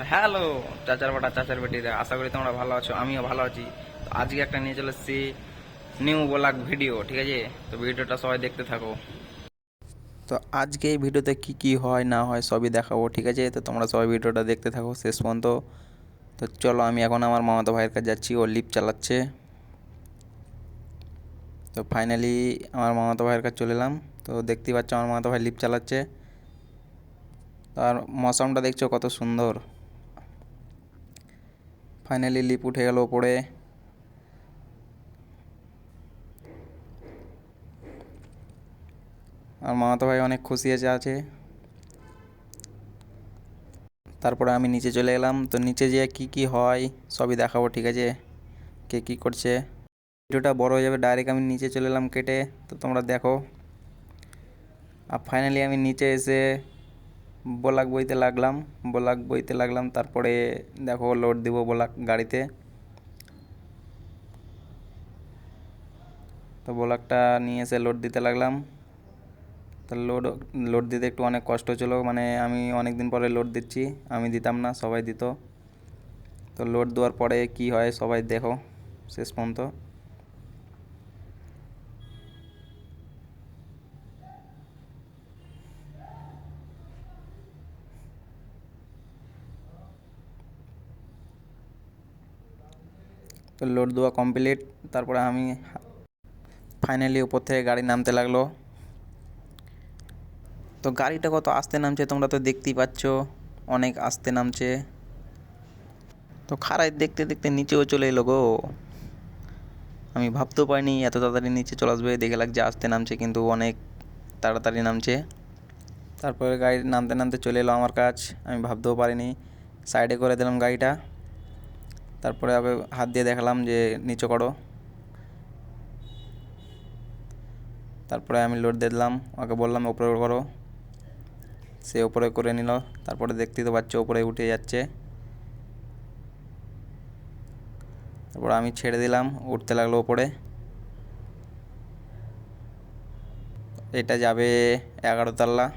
Hello চাচার বাটা চাচার বেটিরা, আশা করি তোমরা ভালো আছো, আমিও ভালো আছি। তো আজকে একটা নিয়ে চলে এসেছি নিউ ব্লগ ভিডিও, ঠিক আছে? তো ভিডিওটা সবাই দেখতে থাকো। তো আজকে এই ভিডিওতে কি কি হয় না হয় সবই দেখাবো, ঠিক আছে? তো তোমরা সবাই ভিডিওটা দেখতে থাকো শেষ পর্যন্ত। তো চলো, আমি এখন আমার মামাতো ভাইয়ের কাছে যাচ্ছি, ও লিফট চালাচ্ছে। তো ফাইনালি আমার মামাতো ভাইয়ের কাছে চলে এলাম। তো দেখতেই পাচ্ছ আমার মামাতো ভাই লিফট চালাচ্ছে। আর মৌসমটা দেখছো কত সুন্দর। ফাইনালি লিফট উঠে গেল ওপরে। আর মামাতো ভাই অনেক খুশি আছে। তারপরে আমি নিচে চলে এলাম। তো নিচে যেয়ে কি কি হয় সবই দেখাবো, ঠিক আছে? কে কী করছে। ভিডিওটা বড় হয়ে যাবে, ডাইরেক্ট আমি নিচে চলে এলাম কেটে। তো তোমরা দেখো। আর ফাইনালি আমি নিচে এসে ব্লগ বইতে লাগলাম। তারপরে দেখো লোড দিব ব্লগ গাড়িতে। তো ব্লগটা নিয়ে এসে লোড দিতে লাগলাম। তো লোড লোড দিতে একটু অনেক কষ্ট ছিল, মানে আমি অনেক দিন পরে লোড দিচ্ছি। আমি দিতাম না, সবাই দিত। তো লোড দেওয়ার পরে কি হয় সবাই দেখো শেষ পর্যন্ত। তো লোড দেওয়া কমপ্লিট। তারপরে আমি ফাইনালি উপর থেকে গাড়ি নামতে লাগলো। তো গাড়িটা কত আস্তে নামছে তোমরা তো দেখতেই পাচ্ছ, অনেক আস্তে নামছে। তো খাড়ায় দেখতে দেখতে নিচেও চলে এলো গো। আমি ভাবতেও পারিনি এত তাড়াতাড়ি নিচে চলে আসবে, দেখে লাগছে আস্তে নামছে কিন্তু অনেক তাড়াতাড়ি নামছে। তারপরে গাড়ি নামতে নামতে চলে এলো আমার কাছ, আমি ভাবতেও পারিনি। সাইডে করে দিলাম গাড়িটা। তারপরে ওকে হাত দিয়ে দেখালাম যে নিচে করো। তারপরে আমি লোড দিয়ে দিলাম, ওকে বললাম ওপরে করো। সে ওপরে করে নিল। তারপরে দেখতেই তো পাচ্ছ ওপরে উঠে যাচ্ছে। তারপর আমি ছেড়ে দিলাম, উঠতে লাগলো ওপরে। এটা যাবে 11 তলা।